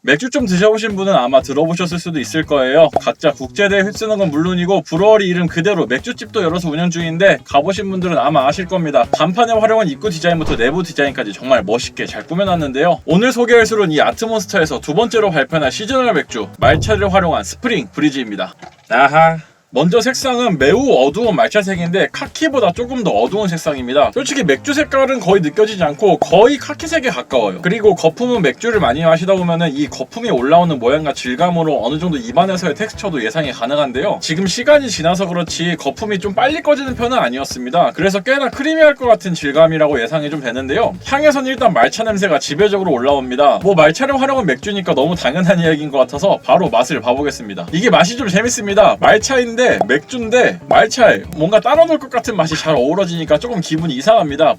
맥주 좀 드셔보신 분은 아마 들어보셨을 수도 있을 거예요. 각자 국제대회 휩쓰는 건 물론이고 브루어리 이름 그대로 맥주집도 열어서 운영 중인데 가보신 분들은 아마 아실 겁니다. 간판에 활용한 입구 디자인부터 내부 디자인까지 정말 멋있게 잘 꾸며놨는데요. 오늘 소개할 술은 이 아트몬스터에서 두 번째로 발표한 시즈널 맥주 말차를 활용한 스프링 브리지입니다. 아하. 먼저 색상은 매우 어두운 말차색인데 카키보다 조금 더 어두운 색상입니다. 솔직히 맥주 색깔은 거의 느껴지지 않고 거의 카키색에 가까워요. 그리고 거품은 맥주를 많이 마시다 보면은 이 거품이 올라오는 모양과 질감으로 어느 정도 입안에서의 텍스처도 예상이 가능한데요. 지금 시간이 지나서 그렇지 거품이 좀 빨리 꺼지는 편은 아니었습니다. 그래서 꽤나 크리미할 것 같은 질감이라고 예상이 좀 되는데요. 향에선 일단 말차 냄새가 지배적으로 올라옵니다. 뭐 말차를 활용한 맥주니까 너무 당연한 이야기인 것 같아서 바로 맛을 봐보겠습니다. 이게 맛이 좀 재밌습니다. 말차인데 맥주인데 말차에 뭔가 따로 놀 것 같은 맛이 잘 어우러지니까 조금 기분이 이상합니다.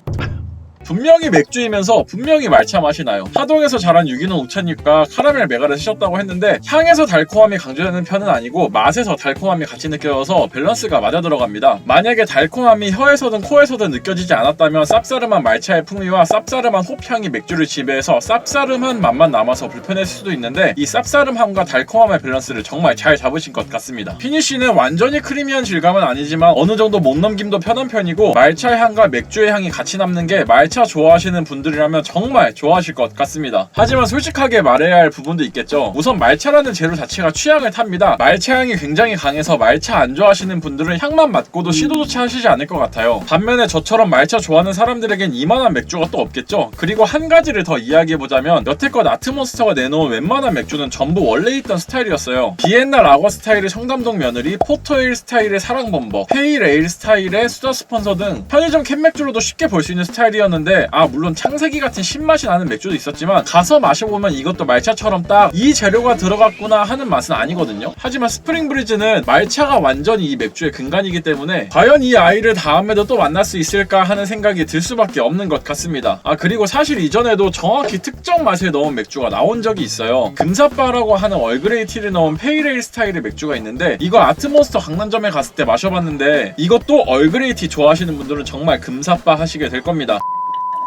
분명히 맥주이면서 분명히 말차 맛이 나요. 하동에서 자란 유기농 우찻잎과 카라멜 메가를 쓰셨다고 했는데 향에서 달콤함이 강조되는 편은 아니고 맛에서 달콤함이 같이 느껴져서 밸런스가 맞아 들어갑니다. 만약에 달콤함이 혀에서든 코에서든 느껴지지 않았다면 쌉싸름한 말차의 풍미와 쌉싸름한 홉향이 맥주를 지배해서 쌉싸름한 맛만 남아서 불편했을 수도 있는데 이 쌉싸름함과 달콤함의 밸런스를 정말 잘 잡으신 것 같습니다. 피니쉬는 완전히 크리미한 질감은 아니지만 어느 정도 못 넘김도 편한 편이고 말차 향과 맥주의 향이 같이 남는 게 말차 좋아하시는 분들이라면 정말 좋아하실 것 같습니다. 하지만 솔직하게 말해야 할 부분도 있겠죠. 우선 말차라는 재료 자체가 취향을 탑니다. 말차 향이 굉장히 강해서 말차 안 좋아하시는 분들은 향만 맡고도 시도조차 하시지 않을 것 같아요. 반면에 저처럼 말차 좋아하는 사람들에겐 이만한 맥주가 또 없겠죠. 그리고 한 가지를 더 이야기해보자면 여태껏 아트몬스터가 내놓은 웬만한 맥주는 전부 원래 있던 스타일이었어요. 비엔나 라거 스타일의 청담동 며느리, 포터에일 스타일의 사랑범버, 페일 에일 스타일의 수다 스폰서 등 편의점 캔맥주로도 쉽게 볼 수 있는 스타일이었는데 물론 창세기 같은 신맛이 나는 맥주도 있었지만 가서 마셔보면 이것도 말차처럼 딱 이 재료가 들어갔구나 하는 맛은 아니거든요. 하지만 스프링 브리즈는 말차가 완전히 이 맥주의 근간이기 때문에 과연 이 아이를 다음에도 또 만날 수 있을까 하는 생각이 들 수밖에 없는 것 같습니다. 그리고 사실 이전에도 정확히 특정 맛을 넣은 맥주가 나온 적이 있어요. 금사바라고 하는 얼그레이 티를 넣은 페이레일 스타일의 맥주가 있는데 이거 아트몬스터 강남점에 갔을 때 마셔봤는데 이것도 얼그레이 티 좋아하시는 분들은 정말 금사바 하시게 될 겁니다.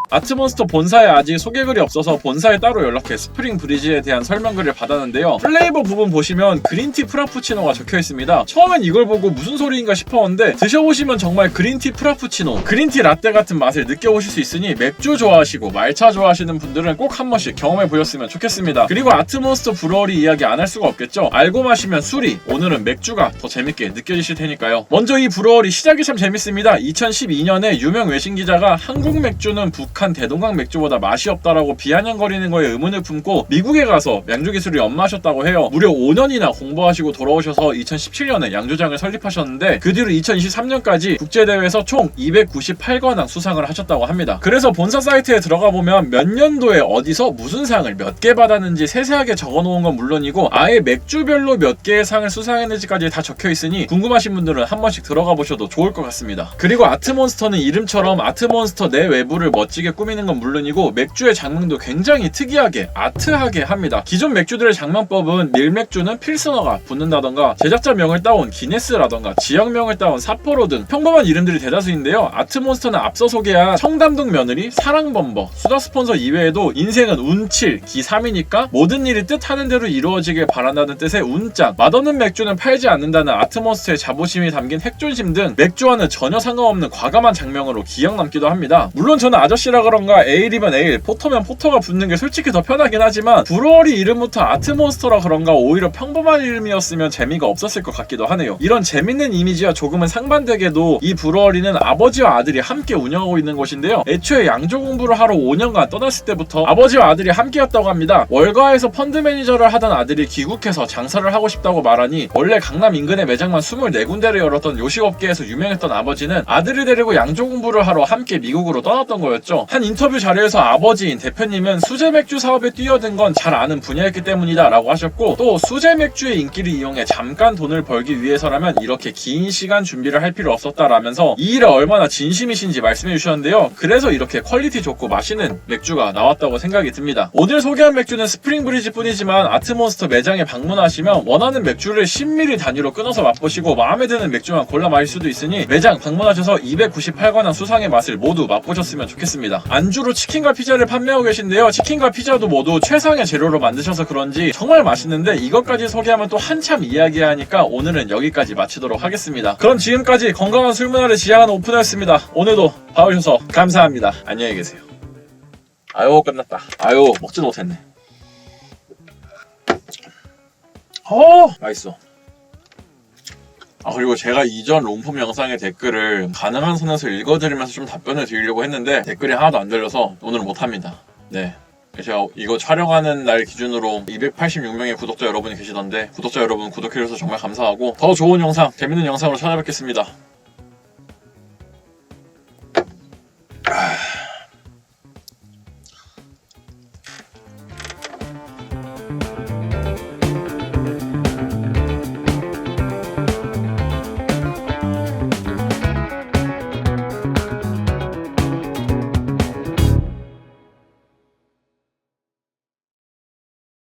아트몬스터 본사에 아직 소개글이 없어서 본사에 따로 연락해 스프링 브리지에 대한 설명글을 받았는데요. 플레이버 부분 보시면 그린티 프라푸치노가 적혀있습니다. 처음엔 이걸 보고 무슨 소리인가 싶었는데 드셔보시면 정말 그린티 프라푸치노, 그린티 라떼 같은 맛을 느껴보실 수 있으니 맥주 좋아하시고 말차 좋아하시는 분들은 꼭 한 번씩 경험해 보셨으면 좋겠습니다. 그리고 아트몬스터 브루어리 이야기 안 할 수가 없겠죠. 알고 마시면 술이, 오늘은 맥주가 더 재밌게 느껴지실 테니까요. 먼저 이 브루어리 시작이 참 재밌습니다. 2012년에 유명 외신 기자가 한국 맥주는 북한 대동강 맥주보다 맛이 없다라고 비아냥거리는 거에 의문을 품고 미국에 가서 양조 기술을 연마하셨다고 해요. 무려 5년이나 공부하시고 돌아오셔서 2017년에 양조장을 설립하셨는데 그 뒤로 2023년까지 국제대회에서 총 298관왕 수상을 하셨다고 합니다. 그래서 본사 사이트에 들어가 보면 몇 년도에 어디서 무슨 상을 몇 개 받았는지 세세하게 적어놓은 건 물론이고 아예 맥주별로 몇 개의 상을 수상했는지까지 다 적혀있으니 궁금하신 분들은 한 번씩 들어가 보셔도 좋을 것 같습니다. 그리고 아트몬스터는 이름처럼 아트몬스터 내 외부를 멋지게 꾸미는 건 물론이고 맥주의 장명도 굉장히 특이하게 아트하게 합니다. 기존 맥주들의 장명법은 밀맥주는 필스너가 붙는다던가 제작자명을 따온 기네스라던가 지역명을 따온 삿포로 등 평범한 이름들이 대다수인데요. 아트몬스터는 앞서 소개한 청담동 며느리, 사랑범버, 수다 스폰서 이외에도 인생은 운칠, 기3이니까 모든 일이 뜻하는 대로 이루어지길 바란다는 뜻의 운짱, 맛없는 맥주는 팔지 않는다는 아트몬스터의 자부심이 담긴 핵존심 등 맥주와는 전혀 상관없는 과감한 장명으로 기억 남기도 합니다. 물론 저는 아저씨라 그런가 에일이면 에일, 포터면 포터가 붙는 게 솔직히 더 편하긴 하지만 브루어리 이름부터 아트몬스터라 그런가 오히려 평범한 이름이었으면 재미가 없었을 것 같기도 하네요. 이런 재밌는 이미지와 조금은 상반되게도 이 브루어리는 아버지와 아들이 함께 운영하고 있는 곳인데요. 애초에 양조 공부를 하러 5년간 떠났을 때부터 아버지와 아들이 함께였다고 합니다. 월가에서 펀드 매니저를 하던 아들이 귀국해서 장사를 하고 싶다고 말하니 원래 강남 인근의 매장만 24군데를 열었던 요식업계에서 유명했던 아버지는 아들을 데리고 양조 공부를 하러 함께 미국으로 떠났던 거였죠. 한 인터뷰 자료에서 아버지인 대표님은 수제 맥주 사업에 뛰어든 건 잘 아는 분야였기 때문이다 라고 하셨고 또 수제 맥주의 인기를 이용해 잠깐 돈을 벌기 위해서라면 이렇게 긴 시간 준비를 할 필요 없었다라면서 이 일에 얼마나 진심이신지 말씀해 주셨는데요. 그래서 이렇게 퀄리티 좋고 맛있는 맥주가 나왔다고 생각이 듭니다. 오늘 소개한 맥주는 스프링 브리지 뿐이지만 아트몬스터 매장에 방문하시면 원하는 맥주를 10ml 단위로 끊어서 맛보시고 마음에 드는 맥주만 골라 마실 수도 있으니 매장 방문하셔서 298관왕 수상의 맛을 모두 맛보셨으면 좋겠습니다. 있습니다. 안주로 치킨과 피자를 판매하고 계신데요. 치킨과 피자도 모두 최상의 재료로 만드셔서 그런지 정말 맛있는데 이것까지 소개하면 또 한참 이야기하니까 오늘은 여기까지 마치도록 하겠습니다. 그럼 지금까지 건강한 술문화를 지향하는 오픈하였습니다. 오늘도 봐주셔서 감사합니다. 안녕히 계세요. 아유 끝났다. 아유 먹지도 못했네. 맛있어. 그리고 제가 이전 롬폼 영상의 댓글을 가능한 선에서 읽어드리면서 좀 답변을 드리려고 했는데 댓글이 하나도 안 들려서 오늘은 못합니다. 네. 제가 이거 촬영하는 날 기준으로 286명의 구독자 여러분이 계시던데 구독자 여러분 구독해주셔서 정말 감사하고 더 좋은 영상, 재밌는 영상으로 찾아뵙겠습니다.